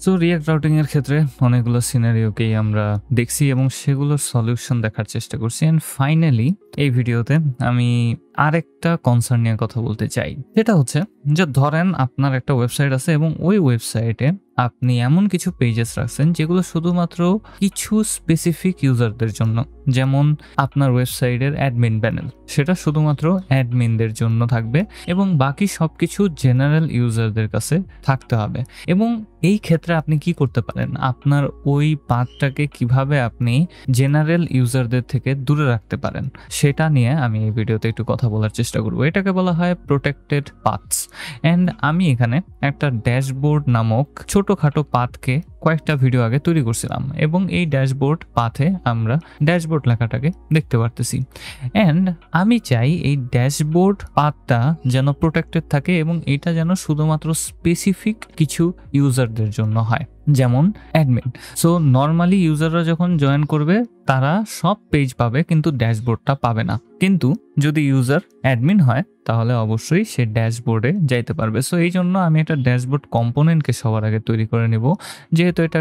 So react routing এর ক্ষেত্রে অনেকগুলো সিনারিওকেই আমরা দেখছি এবং সেগুলোর সলিউশন দেখার চেষ্টা করছি। অ্যান্ড ফাইনালি এই ভিডিওতে আমি আরেকটা কনসার্ন নিয়ে কথা বলতে চাই, যেটা হচ্ছে যে ধরেন আপনার একটা ওয়েবসাইট আছে এবং ওই ওয়েবসাইটে আপনি এমন কিছু পেজেস রাখছেন যেগুলো শুধুমাত্র কিছু স্পেসিফিক ইউজারদের জন্য, যেমন আপনার ওয়েবসাইটের অ্যাডমিন প্যানেল, সেটা শুধুমাত্র অ্যাডমিনদের জন্য থাকবে এবং বাকি সবকিছু জেনারেল ইউজারদের কাছে থাকতে হবে। এবং এই ক্ষেত্রে আপনি কি করতে পারেন, আপনার ওই পাথটাকে কিভাবে আপনি জেনারেল ইউজারদের থেকে দূরে রাখতে পারেন সেটা নিয়ে আমি এই ভিডিওতে একটু কথা বলার চেষ্টা করব। এটাকে বলা হয় প্রোটেক্টেড পাথস। অ্যান্ড আমি এখানে একটা ড্যাশবোর্ড নামক ছোটখাটো পাথকে কয়েকটা ভিডিও আগে তৈরি করছিলাম এবং এই ড্যাশবোর্ড পাথে আমরা ড্যাশবোর্ড লেখাটাকে দেখতে পারতেছি। অ্যান্ড আমি চাই এই ড্যাশবোর্ড পাথটা যেন প্রোটেক্টেড থাকে এবং এটা যেন শুধুমাত্র স্পেসিফিক কিছু ইউজারদের জন্য হয়, যেমন অ্যাডমিন। সো নর্মালি ইউজাররা যখন জয়েন করবে তারা সব পেজ পাবে কিন্তু ড্যাশবোর্ডটা পাবে না। কিন্তু যদি ইউজার অ্যাডমিন হয় তাহলে অবশ্যই সে ড্যাশবোর্ডে যাইতে পারবে। সো এই জন্য আমি একটা ড্যাশবোর্ড কম্পোনেন্টকে সবার আগে তৈরি করে নেব। যেহেতু এটা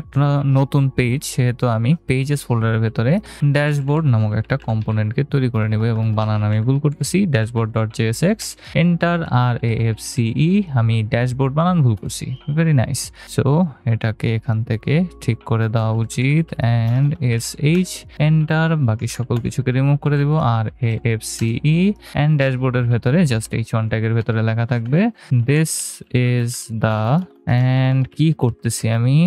নতুন পেজ সেহেতু আমি পেজেস ফোল্ডারের ভেতরে ড্যাশবোর্ড নামক একটা কম্পোনেন্টকে তৈরি করে নেব এবং বানান আমি ভুল করতেছি, ড্যাশবোর্ড.jsx এন্টার RAFCE, আমি ড্যাশবোর্ড বানান ভুল করছি। Very nice. সো এটাকে এখান থেকে ঠিক করে দেওয়া উচিত। অ্যান্ড SH এন্টার, বাকি সকল কিছুকে রিমুভ করে দিব, RAFCE অ্যান্ড ড্যাশবোর্ডের ভেতরে জাস্ট H1 ট্যাগের ভেতরে লেখা থাকবে দিস ইজ দ্য, অ্যান্ড কি করতেছি আমি,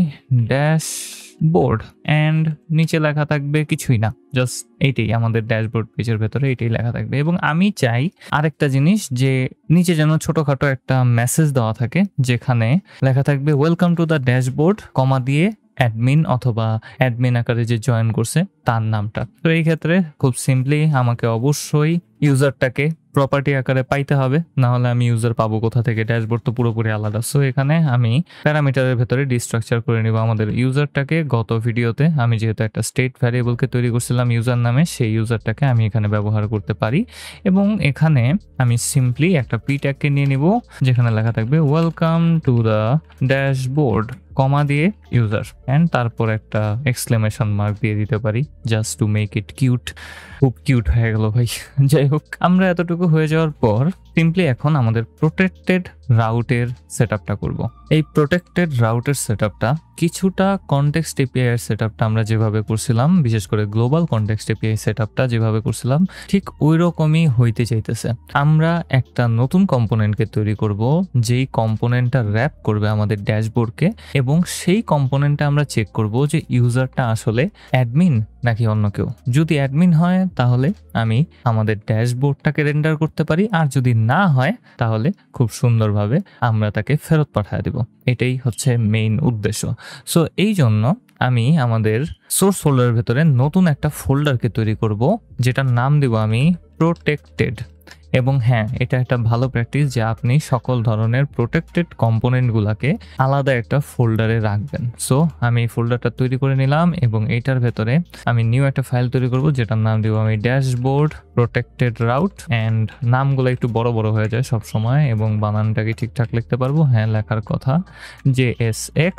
ড্যাশবোর্ড, অ্যান্ড নিচে লেখা থাকবে কিছুই না, জাস্ট এইটাই আমাদের ড্যাশবোর্ড পেজের ভেতরে এইটাই লেখা থাকবে। এবং আমি চাই আরেকটা জিনিস, যে নিচে যেন ছোটখাটো একটা মেসেজ দেওয়া থাকে যেখানে লেখা থাকবে ওয়েলকাম টু দ্য ড্যাশবোর্ড, কমা দিয়ে অ্যাডমিন অথবা অ্যাডমিন আকারে যে জয়েন করছে তার নামটা। তো এই ক্ষেত্রে খুব সিম্পলি আমাকে অবশ্যই ইউজারটাকে প্রপার্টি আকারে পাইতে হবে, না হলে আমি ইউজার পাবো কোথা থেকে, ড্যাশবোর্ড তো পুরোপুরি আলাদা। সো এখানে আমি প্যারামিটারের ভেতরে ডিস্ট্রাকচার করে নিব আমাদের ইউজারটাকে। গত ভিডিওতে আমি যেহেতু একটা স্টেট ভ্যারিয়েবলকে তৈরি করছিলাম ইউজার নামে, সেই ইউজারটাকে আমি এখানে ব্যবহার করতে পারি। এবং এখানে আমি সিম্পলি একটা পি ট্যাগকে নিয়ে নিব যেখানে লেখা থাকবে ওয়েলকাম টু দ্য ড্যাশবোর্ড, কমা দিয়ে ইউজার, অ্যান্ড তারপর একটা এক্সক্লেমেশন মার্ক দিয়ে দিতে পারি just to make it cute. খুব কিউট হয়ে গেল ভাই। যাই হোক, আমরা এতটুকু হয়ে যাওয়ার পর সিম্পলি এখন আমাদের প্রোটেক্টেড রাউটের সেটআপটা করব। এই প্রোটেক্টেড রাউটের সেটআপটা কিছুটা কনটেক্সট এপিআই এর সেটআপটা আমরা যেভাবে করছিলাম, বিশেষ করে গ্লোবাল কনটেক্সট এপিআই সেটআপটা যেভাবে করছিলাম ঠিক ওই রকমই হইতে চাইতেছে। আমরা একটা নতুন কম্পোনেন্টকে তৈরি করব যেই কম্পোনেন্টটা র্যাপ করবে আমাদের ড্যাশবোর্ডকে, এবং সেই কম্পোনেন্টটা আমরা চেক করব যে ইউজারটা আসলে অ্যাডমিন নাকি অন্য কেউ। যদি অ্যাডমিন হয় তাহলে আমি আমাদের ড্যাশবোর্ডটাকে রেন্ডার করতে পারি, আর যদি না হয় তাহলে খুব সুন্দরভাবে আমরা তাকে ফেরত পাঠিয়ে দেব। এটাই হচ্ছে মেইন উদ্দেশ্য। সো এই জন্য আমি আমাদের সোর্স ফোল্ডারের ভেতরে নতুন একটা ফোল্ডারকে তৈরি করব যেটার নাম দিব আমি প্রোটেক্টেড। এবং হ্যাঁ, এটা একটা ভালো প্র্যাকটিস যে আপনি সকল ধরনের প্রোটেক্টেড কম্পোনেন্টগুলোকে আলাদা একটা ফোল্ডারে রাখবেন। সো আমি এই ফোল্ডারটা তৈরি করে নিলাম এবং এইটার ভেতরে আমি নিউ একটা ফাইল তৈরি করব যেটার নাম দিব আমি ড্যাশবোর্ড প্রোটেক্টেড রাউট। অ্যান্ড নামগুলো একটু বড় বড় হয়ে যায় সব সময় এবং বানানটাকে ঠিকঠাক লিখতে পারবো, হ্যাঁ লেখার কথা, JSX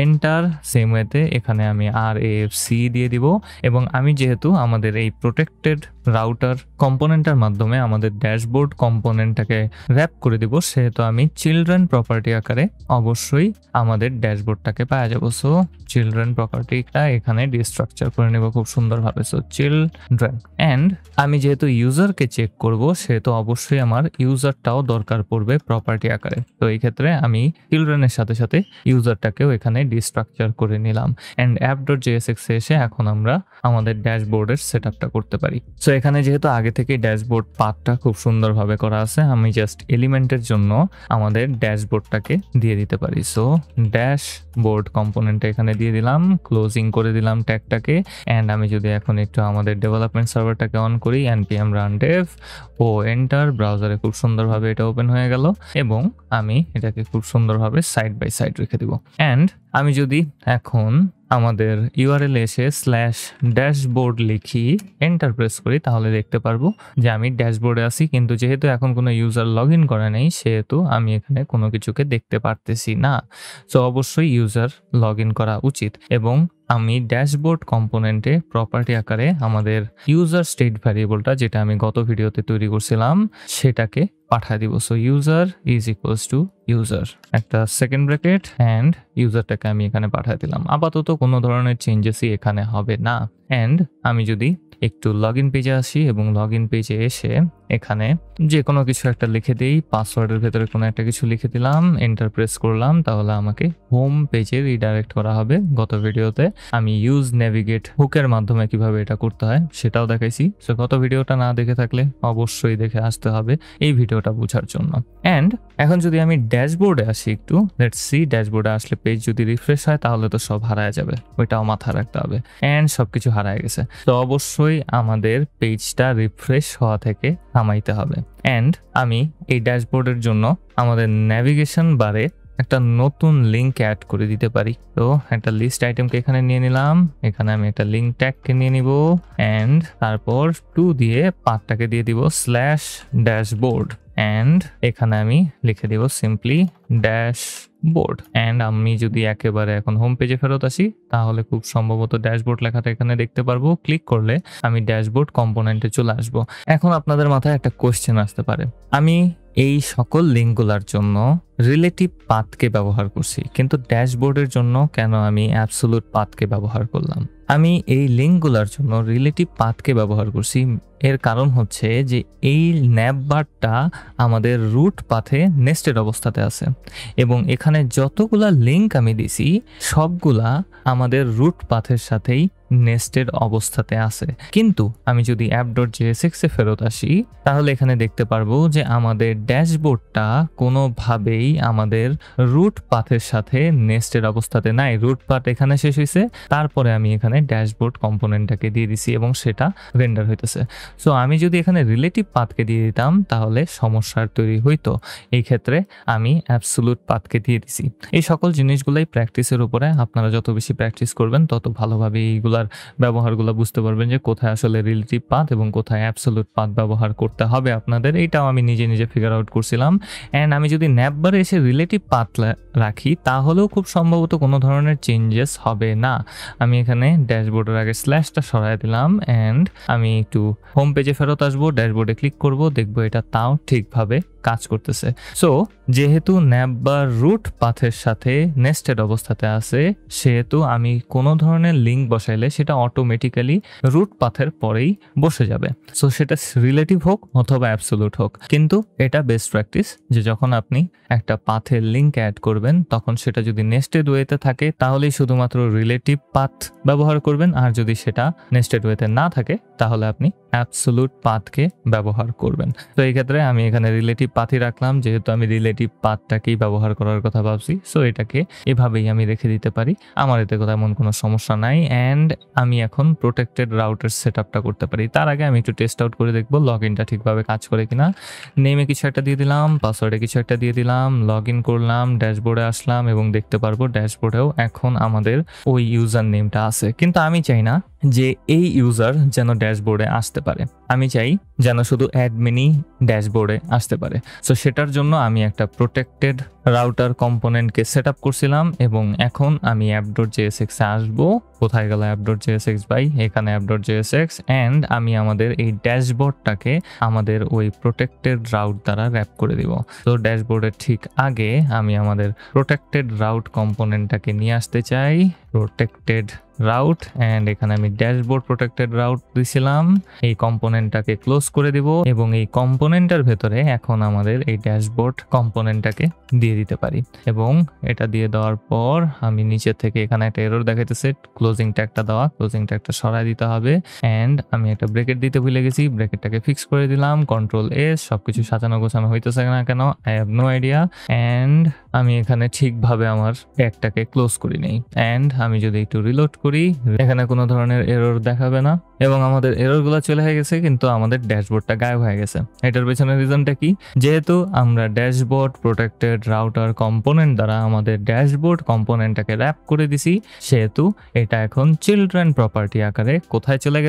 এন্টার। সেম ওয়েতে এখানে আমি RAFC দিয়ে দিব। এবং আমি যেহেতু আমাদের এই প্রোটেক্টেড রাউটার কম্পোনেন্টের মাধ্যমে আমাদের ড্যাশবোর্ড কম্পোনেন্টটাকে র্যাপ করে দিব, সেহেতু আমি চিলড্রেন প্রপার্টি আকারে অবশ্যই আমাদের ড্যাশবোর্ডটাকে পাওয়া যাবো। সো চিলড্রেন প্রপার্টিটা এখানে ডিস্ট্রাকচার করে নেব খুব সুন্দরভাবে। সো চিলড্রেন, অ্যান্ড আমি যেহেতু ইউজারকে চেক করব সেহেতু অবশ্যই আমার ইউজারটাও দরকার পড়বে প্রপার্টি আকারে। তো এই ক্ষেত্রে আমি চিলড্রেনের সাথে সাথে ইউজারটাকেও এখানে ডিস্ট্রাকচার করে নিলাম। অ্যান্ড app.jsx এসে এখন আমরা আমাদের ড্যাশবোর্ডের সেটআপটা করতে পারি। সো এখানে যেহেতু আগে থেকে ড্যাশবোর্ড পাথটা খুব সুন্দরভাবে করা আছে, আমি জাস্ট এলিমেন্টের জন্য আমাদের ড্যাশবোর্ডটাকে দিয়ে দিতে পারি। সো ড্যাশবোর্ড কম্পোনেন্টটা এখানে দিয়ে দিলাম, ক্লোজিং করে দিলাম ট্যাগটাকে। অ্যান্ড আমি যদি এখন একটু আমাদের ডেভেলপমেন্ট সার্ভারটাকে অন করি, npm run dev ও এন্টার, ব্রাউজারে খুব সুন্দরভাবে এটা ওপেন হয়ে গেল এবং আমি এটাকে খুব সুন্দরভাবে সাইড বাই সাইড রেখে দিব। অ্যান্ড আমি যদি এখন আমাদের ইউআরএল এসে /ড্যাশবোর্ড লিখি এন্টার প্রেস করি, তাহলে দেখতে পারবো যে আমি ড্যাশবোর্ডে আছি। কিন্তু যেহেতু এখন কোনো ইউজার লগ ইন করে নেই, সেহেতু আমি এখানে কোনো কিছুকে দেখতে পারতেছি না। সো অবশ্যই ইউজার লগ ইন করা উচিত। এবং আমি ড্যাশবোর্ড কম্পোনেন্টে প্রপার্টি আকারে আমাদের ইউজার স্টেট ভ্যারিয়েবলটা, যেটা আমি গত ভিডিওতে তৈরি করছিলাম, সেটাকে পাঠিয়ে দিব। So user is equals to user, একটা সেকেন্ড ব্র্যাকেট অ্যান্ড ইউজারটাকে আমি এখানে পাঠিয়ে দিলাম। আপাতত কোনো ধরনের চেঞ্জেসই এখানে হবে না। অ্যান্ড আমি যদি একটু লগ ইন পেজে আসি এবং লগ ইন পেজে এসে এখানে যে কোনো কিছু একটা লিখে দিই, পাসওয়ার্ডের ভেতরে কোনো একটা কিছু লিখে দিলাম, এন্টার প্রেস করলাম, তাহলে আমাকে হোম পেজে রিডাইরেক্ট করা হবে। গত ভিডিওতে আমি ইউজ নেভিগেট হুকের মাধ্যমে কিভাবে এটা করতে হয় সেটাও দেখাইছি। সো গত ভিডিওটা না দেখে থাকলে অবশ্যই দেখে আসতে হবে এই ভিডিওটা বোঝার জন্য। অ্যান্ড এখন যদি আমি ড্যাশবোর্ডে আসি একটু, লেটস সি, ড্যাশবোর্ডে আসলে পেজ যদি রিফ্রেশ হয় তাহলে তো সব হারায় যাবে, ওইটাও মাথায় রাখতে হবে। অ্যান্ড সবকিছু হারায় গেছে, তো অবশ্যই আমাদের পেজটা রিফ্রেশ হওয়া থেকে থামাইতে হবে। অ্যান্ড আমি এই ড্যাশবোর্ডের জন্য আমাদের ন্যাভিগেশন বারে একটা নতুন লিঙ্ক অ্যাড করে দিতে পারি। তো একটা লিস্ট আইটেমকে এখানে নিয়ে নিলাম, এখানে আমি একটা লিঙ্ক ট্যাগকে নিয়ে নিব অ্যান্ড তারপর 2 দিয়ে পাথটাকে দিয়ে দিব /ড্যাশবোর্ড অ্যান্ড এখানে আমি লিখে দিব সিম্পলি ড্যাশবোর্ড। অ্যান্ড আমি যদি একেবারে এখন হোম পেজে ফেরত আসি, তাহলে খুব সম্ভবত ড্যাশবোর্ড লেখাটা এখানে দেখতে পারবো। ক্লিক করলে আমি ড্যাশবোর্ড কম্পোনেন্টে চলে আসবো। এখন আপনাদের মাথায় একটা কোয়েশ্চেন আসতে পারে, আমি এই সকল লিঙ্কগুলোর জন্য রিলেটিভ পাথকে ব্যবহার করছি, কিন্তু ড্যাশবোর্ডের জন্য কেন আমি অ্যাবসোলুট পাথকে ব্যবহার করলাম? আমি এই লিঙ্কগুলোর জন্য রিলেটিভ পাথকে ব্যবহার করছি, এর কারণ হচ্ছে যে এই ন্যাভবারটা আমাদের রুট পাথে নেস্টেড অবস্থাতে আছে এবং এখানে যতগুলা লিঙ্ক আমি দিছি সবগুলা আমাদের রুট পাথের সাথেই নেস্টেড অবস্থাতে আছে। কিন্তু আমি যদি app.jsx এ ফেরত আসি, তাহলে এখানে দেখতে পারবো যে আমাদের ড্যাশবোর্ডটা কোনোভাবেই আমাদের রুট পাথের সাথে নেস্টেড অবস্থাতে নাই। রুট পাথ এখানে শেষ হয়েছে, তারপরে আমি এখানে ড্যাশবোর্ড কম্পোনেন্টটাকে দিয়ে দিছি এবং সেটা রেন্ডার হইতেছে। সো আমি যদি এখানে রিলেটিভ পাথকে দিয়ে দিতাম তাহলে সমস্যার তৈরি হইতো। এই ক্ষেত্রে আমি অ্যাবসোলুট পাথকে দিয়ে দিছি। এই সকল জিনিসগুলাই প্র্যাকটিসের উপরে, আপনারা যত বেশি প্র্যাকটিস করবেন তত ভালোভাবে এইগুলার ব্যবহারগুলো বুঝতে পারবেন যে কোথায় আসলে রিলেটিভ পাথ এবং কোথায় অ্যাবসোলুট পাথ ব্যবহার করতে হবে আপনাদের। এইটাও আমি নিজে নিজে ফিগার আউট করছিলাম। অ্যান্ড আমি যদি ন্যাভবারে এসে রিলেটিভ পাথ রাখি তাহলেও খুব সম্ভবত কোনো ধরনের চেঞ্জেস হবে না। আমি এখানে ড্যাশবোর্ডের আগে স্ল্যাশটা সরাই দিলাম অ্যান্ড আমি একটু হোম পেজে ফেরত আসবো, ড্যাশবোর্ডে ক্লিক করব, দেখবো এটা তাও ঠিকভাবে কাজ করতেছে। সো যেহেতু ন্যাভবার রুট পাথের সাথে নেস্টেড অবস্থাতে আছে, সেহেতু আমি কোনো ধরনের লিঙ্ক বসাইলে সেটা অটোমেটিক্যালি রুট পাথের পরেই বসে যাবে। সো সেটা রিলেটিভ হোক অথবা অ্যাবসোলুট হোক, কিন্তু এটা বেস্ট প্র্যাকটিস যে যখন আপনি একটা পাথের লিঙ্ক অ্যাড করবেন তখন সেটা যদি নেস্টেড ওয়েতে থাকে তাহলেই শুধুমাত্র রিলেটিভ পাথ ব্যবহার করবেন, আর যদি সেটা নেস্টেড ওয়েতে না থাকে তাহলে আপনি অ্যাবসোলুট পাথকে ব্যবহার করবেন। তো এই ক্ষেত্রে আমি এখানে রিলেটিভ পাথই রাখলাম, যেহেতু আমি রিলেটিভ পাথটাকেই ব্যবহার করার কথা ভাবছি। সো এটাকে এভাবেই আমি রেখে দিতে পারি, আমার এতে তেমন কোনো সমস্যা নাই। অ্যান্ড আমি এখন প্রোটেক্টেড রাউটার সেট আপটা করতে পারি। তার আগে আমি একটু টেস্ট আউট করে দেখবো লগ ইনটা ঠিকভাবে কাজ করে কিনা। নেমে কিছু একটা দিয়ে দিলাম, পাসওয়ার্ডে কিছু একটা দিয়ে দিলাম, লগ ইন করলাম, ড্যাশবোর্ডে আসলাম এবং দেখতে পারবো ড্যাশবোর্ডেও এখন আমাদের ওই ইউজার নেমটা আছে। কিন্তু আমি চাই না যে এই ইউজার যেন ড্যাশবোর্ডে আসতে পারে, আমি চাই যেন শুধু অ্যাডমিনই ড্যাশবোর্ডে আসতে পারে। সো সেটার জন্য আমি একটা প্রোটেক্টেড রাউটার কম্পোনেন্টকে সেট আপ করছিলাম এবং এখন আমি app.jsx এ আসবো। কোথায় গেল app.jsx ভাই? এখানে app.jsx অ্যান্ড আমি আমাদের এই ড্যাশবোর্ডটাকে আমাদের ওই প্রোটেক্টেড রাউট দ্বারা র্যাপ করে দিব। তো ড্যাশবোর্ডের ঠিক আগে আমি আমাদের প্রোটেক্টেড রাউট কম্পোনেন্টটাকে নিয়ে আসতে চাই, প্রোটেক্টেড রাউট, অ্যান্ড এখানে আমি ড্যাশবোর্ড প্রোটেক্টেড রাউট দিছিলাম। এই কম্পোনেন্টটাকে ক্লোজ করে দিব এবং এই কম্পোনেন্টের ভেতরে এখন আমাদের এই ড্যাশবোর্ড কম্পোনেন্টটাকে দিয়ে দিতে পারি এবং এটা দিয়ে দেওয়ার পর আমি নিচে থেকে এখানে একটা এরর দেখাইতেছে, ক্লোজিং ট্যাগটা দেওয়া, ক্লোজিং ট্যাগটা সরাই দিতে হবে। অ্যান্ড আমি একটা ব্রেকেট দিতে ভুলে গেছি, ব্রেকেটটাকে ফিক্স করে দিলাম, Ctrl+S। সবকিছু সাজানো গোছানো হইতেছে না কেন, I have no idea. And আমি এখানে ঠিকভাবে আমার ট্যাগটাকে ক্লোজ করি নেই। অ্যান্ড আমি যদি একটু রিলোড করি, এখানে কোনো ধরনের এরর দেখাবে না এবং আমাদের এররগুলো চলে হয়ে গেছে, কিন্তু আমাদের ড্যাশবোর্ডটা গায়েব হয়ে গেছে। এটার পেছনে রিজনটা কি? যেহেতু আমরা ড্যাশবোর্ড প্রোটেক্টেড রাউটার কম্পোনেন্ট দ্বারা আমাদের ড্যাশবোর্ড কম্পোনেন্টটাকে র্যাপ করে দিছি, সেহেতু এটা এখন চিলড্রেন প্রপার্টি আকারে কোথায় চলে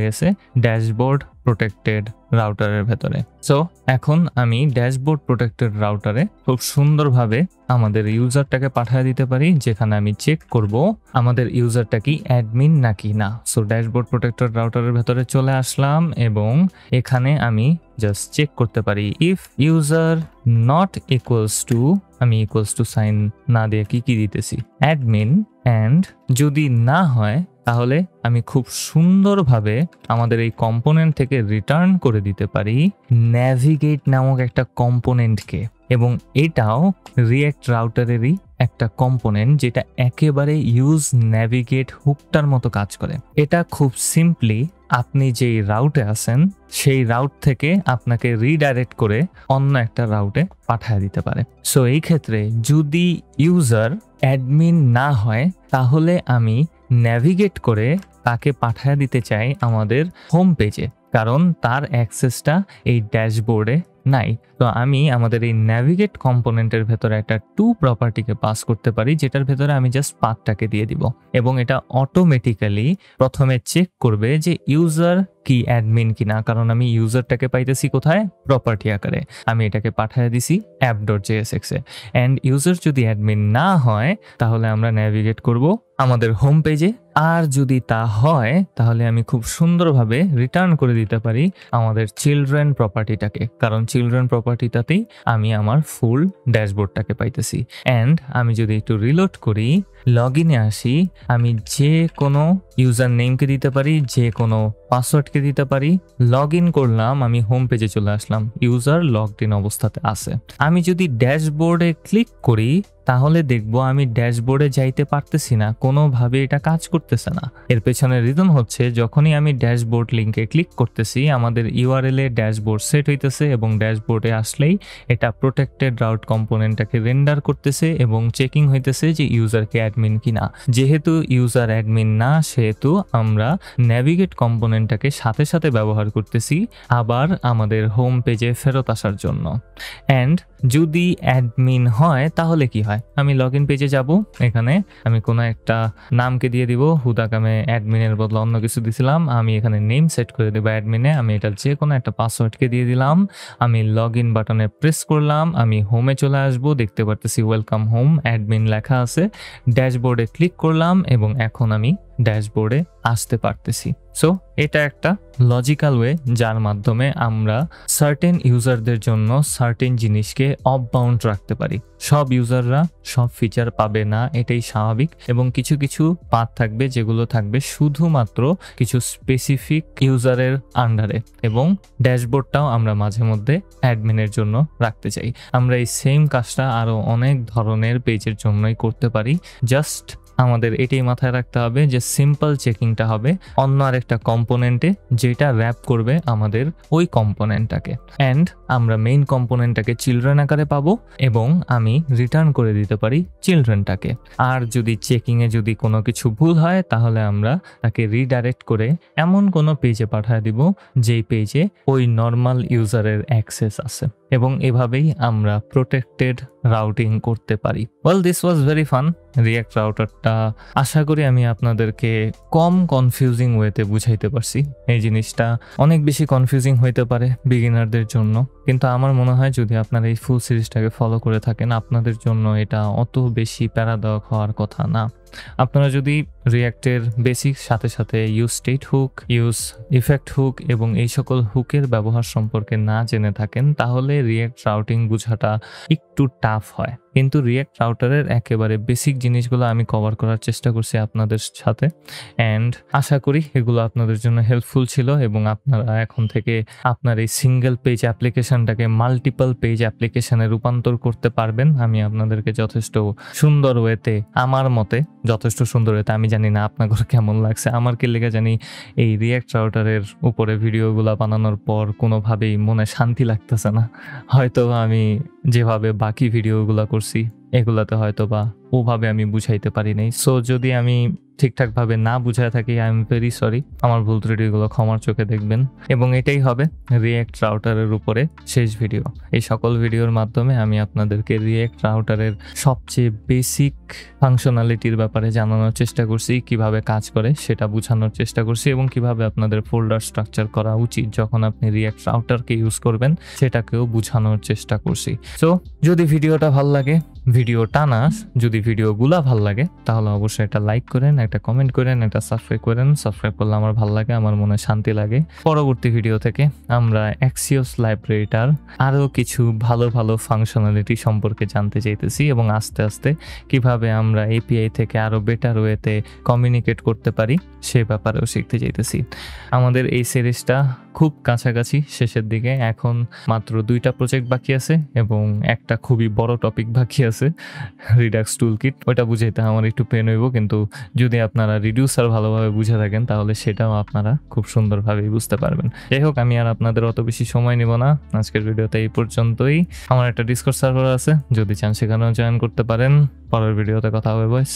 গেছে ড্যাশবোর্ড প্রোটেক্টেড রাউটারের ভেতরে। সো এখন আমি ড্যাশবোর্ড প্রোটেক্টেড রাউটারে খুব সুন্দরভাবে আমাদের ইউজারটাকে পাঠিয়ে দিতে পারি, যেখানে আমি চেক করব আমাদের ইউজারটা কি অ্যাডমিন নাকি না। সো ড্যাশবোর্ড প্রোটেক্টেড রাউটারের ভেতরে চলে আসলাম এবং এখানে আমি জাস্ট চেক করতে পারি if user not equals to, আমি ইকুয়ালস টু সাইন না দিয়ে কি দিতেছি অ্যাডমিন, অ্যান্ড যদি না হয় তাহলে আমি খুব সুন্দরভাবে আমাদের এই কম্পোনেন্ট থেকে রিটার্ন করে দিতে পারি ন্যাভিগেট নামক একটা কম্পোনেন্টকে। এবং এটাও রিঅ্যাক্ট রাউটারেরই একটা কম্পোনেন্ট, যেটা একেবারে ইউজ ন্যাভিগেট হুকটার মতো কাজ করে। এটা খুব সিম্পলি আপনি যেই রাউটে আছেন সেই রাউট থেকে আপনাকে রিডাইরেক্ট করে অন্য একটা রাউটে পাঠিয়ে দিতে পারে। সো এই ক্ষেত্রে যদি ইউজার অ্যাডমিন না হয় তাহলে আমি ন্যাভিগেট করে তাকে পাঠিয়ে দিতে চাই আমাদের হোম পেজে, কারণ তার অ্যাক্সেসটা এই ড্যাশবোর্ডে নাই। তো আমি আমাদের এই ন্যাভিগেট কম্পোনেন্টের ভেতরে একটা টু প্রপার্টিকে পাস করতে পারি, যেটার ভেতরে আমি জাস্ট পাথটাকে দিয়ে দিব এবং এটা অটোমেটিক্যালি প্রথমে চেক করবে যে ইউজার কি অ্যাডমিন কিনা, কারণ আমি ইউজারটাকে পাইতেছি কোথায় প্রপার্টি আকারে। আমি এটাকে পাঠিয়ে দিছি app.jsx এ। অ্যান্ড ইউজার যদি অ্যাডমিন না হয় তাহলে আমরা ন্যাভিগেট করব আমাদের হোম পেজে, আর যদি তা হয় তাহলে আমি খুব সুন্দরভাবে রিটার্ন করে দিতে পারি আমাদের চিলড্রেন প্রপার্টিটাকে, কারণ চিলড্রেন প্রপার্টিটাতেই আমি আমার ফুল ড্যাশবোর্ডটাকে পাইতেছি। অ্যান্ড আমি যদি একটু রিলোড করি, লগ ইনে আসি, আমি যে কোনো ইউজার নেমকে দিতে পারি, যে কোনো পাসওয়ার্ডকে দিতে পারি। লগ ইন করলাম, আমি হোম পেজে চলে আসলাম, ইউজার লগড ইন অবস্থাতে আছে। আমি যদি ড্যাশবোর্ডে ক্লিক করি তাহলে দেখবো আমি ড্যাশবোর্ডে যাইতে পারতেছি না, কোনোভাবে এটা কাজ করতেছে না। এর পেছনে রিজন হচ্ছে যখনই আমি ড্যাশবোর্ড লিঙ্কে ক্লিক করতেছি আমাদের ইউআরএল এ ড্যাশবোর্ড সেট হইতেছে এবং ড্যাশবোর্ডে আসলেই এটা প্রোটেক্টেড রাউট কম্পোনেন্টটাকে রেন্ডার করতেছে এবং চেকিং হইতেছে যে ইউজারকে অ্যাডমিন কিনা। যেহেতু ইউজার অ্যাডমিন না, সেহেতু আমরা ন্যাভিগেট কম্পোনেন্টটাকে সাথে সাথে ব্যবহার করতেছি আবার আমাদের হোম পেজে ফেরত আসার জন্য। অ্যান্ড যদি অ্যাডমিন হয় তাহলে কি হয়, আমি লগ ইন পেজে যাব, এখানে আমি কোনো একটা নামকে দিয়ে দিব, হুদাক আমি অ্যাডমিনের বদলে অন্য কিছু দিছিলাম, আমি এখানে নেম সেট করে দেবো অ্যাডমিনে, আমি এটা যে কোনো একটা পাসওয়ার্ডকে দিয়ে দিলাম, আমি লগ ইন বাটনে প্রেস করলাম, আমি হোমে চলে আসবো, দেখতে পারতেছি ওয়েলকাম হোম অ্যাডমিন লেখা আছে, ড্যাশবোর্ডে ক্লিক করলাম এবং এখন আমি ড্যাশবোর্ডে আসতে পারতেছি। সো এটা একটা লজিক্যাল ওয়ে যার মাধ্যমে আমরা সার্টেন ইউজারদের জন্য সার্টেন জিনিসকে অফ বাউন্ড রাখতে পারি। সব ইউজাররা সব ফিচার পাবে না, এটাই স্বাভাবিক, এবং কিছু কিছু পাথ থাকবে যেগুলো থাকবে শুধুমাত্র কিছু স্পেসিফিক ইউজারের আন্ডারে, এবং ড্যাশবোর্ডটাও আমরা মাঝে মধ্যে অ্যাডমিনের জন্য রাখতে চাই। আমরা এই সেম কাজটা আরো অনেক ধরনের পেজের জন্যই করতে পারি। জাস্ট আমাদের এটাই মাথায় রাখতে হবে যে সিম্পল চেকিংটা হবে অন্য আরেকটা কম্পোনেন্টে যেটা র্যাপ করবে আমাদের ওই কম্পোনেন্টটাকে, অ্যান্ড আমরা মেইন কম্পোনেন্টটাকে চিলড্রেন আকারে পাবো এবং আমি রিটার্ন করে দিতে পারি চিলড্রেনটাকে। আর যদি চেকিংয়ে যদি কোনো কিছু ভুল হয় তাহলে আমরা তাকে রিডাইরেক্ট করে এমন কোনো পেজে পাঠিয়ে দিব যেই পেজে ওই নর্মাল ইউজারের অ্যাক্সেস আছে, এবং এভাবেই আমরা প্রোটেক্টেড রাউটিং করতে পারি। Well, this was very fun. React রাউটারটা আশা করি আমি আপনাদেরকে কম কনফিউজিং ওয়েতে বুঝাইতে পারছি। এই জিনিসটা অনেক বেশি কনফিউজিং হইতে পারে বিগিনারদের জন্য, কিন্তু আমার মনে হয় যদি আপনারা এই ফুল সিরিজটাকে ফলো করে থাকেন আপনাদের জন্য এটা অত বেশি প্যারাদায়ক হওয়ার কথা না। আপনারা যদি রিঅ্যাক্টের বেসিক সাথে সাথে use state hook, use effect hook এবং এই সকল হুকের ব্যবহার সম্পর্কে না জেনে থাকেন তাহলে রিঅ্যাক্ট রাউটিং বোঝাটা একটু টাফ হয়। কিন্তু রিঅ্যাক্ট রাউটারের একেবারে বেসিক জিনিসগুলো আমি কভার করার চেষ্টা করছি আপনাদের সাথে, অ্যান্ড আশা করি এগুলো আপনাদের জন্য হেল্পফুল ছিল এবং আপনারা এখন থেকে আপনার এই সিঙ্গেল পেজ অ্যাপ্লিকেশনটাকে মাল্টিপল পেজ অ্যাপ্লিকেশনে রূপান্তর করতে পারবেন। আমি আপনাদেরকে যথেষ্ট সুন্দর ওয়েতে আমার মতে যথেষ্ট সুন্দর হইতো। আমি জানি না আপনাদের কেমন লাগছে। আমার কি লেগে জানি এই রিঅ্যাক্ট রাউটারের উপরে ভিডিওগুলা বানানোর পর কোনোভাবেই মনে শান্তি লাগতেছে না। হয়তোবা আমি যেভাবে বাকি ভিডিওগুলা করছি এগুলাতে হয়তোবা ওভাবে আমি বুঝাইতে পারি নাই। সো যদি আমি ঠিকঠাকভাবে না বুঝায় থাকি, আই এম ভেরি সরি। আমার ভুল ত্রুটিগুলো ক্ষমার চোখে দেখবেন। এবং এটাই হবে রিঅ্যাক্ট রাউটারের উপরে শেষ ভিডিও। এই সকল ভিডিওর মাধ্যমে আমি আপনাদেরকে রিঅ্যাক্ট রাউটারের সবচেয়ে বেসিক ফাংশনালিটির ব্যাপারে জানানোর চেষ্টা করছি, কিভাবে কাজ করে সেটা বোঝানোর চেষ্টা করছি, এবং কিভাবে আপনাদের ফোল্ডার স্ট্রাকচার করা উচিত যখন আপনি রিঅ্যাক্ট রাউটারকে ইউজ করবেন সেটাকেও বোঝানোর চেষ্টা করছি। সো যদি ভিডিওটা ভালো লাগে, ভিডিওটা না, যদি ভিডিওগুলা ভালো লাগে তাহলে অবশ্যই একটা লাইক করেন, একটা কমেন্ট করেন, একটা সাবস্ক্রাইব করেন। সাবস্ক্রাইব করলে আমার ভালো লাগে, আমার মনে শান্তি লাগে। পরবর্তী ভিডিও থেকে আমরা অ্যাক্সিওস লাইব্রেরিটার আরও কিছু ভালো ভালো ফাংশনালিটি সম্পর্কে জানতে চাইতেছি, এবং আস্তে আস্তে কিভাবে আমরা এপিআই থেকে আরও বেটার ওয়েতে কমিউনিকেট করতে পারি সে ব্যাপারেও শিখতে চাইতেছি। আমাদের এই সিরিজটা খুব কাছাকাছি শেষের দিকে। এখন মাত্র 2টা প্রজেক্ট বাকি আছে এবং একটা খুবই বড় টপিক বাকি আছে, রিডাক্স টুলকিট। ওটা বুঝাইতে আমার একটু পেন হইব, কিন্তু যদি আপনারা রিডিউসার ভালোভাবে বুঝে থাকেন তাহলে সেটাও আপনারা খুব সুন্দরভাবেই বুঝতে পারবেন। যাই হোক, আমি আর আপনাদের অত বেশি সময় নেব না। আজকের ভিডিওতে এই পর্যন্তই। আমার একটা ডিসকর্ড সার্ভার আছে, যদি চান সেখানেও জয়েন করতে পারেন। পরের ভিডিওতে কথা হবে বয়স।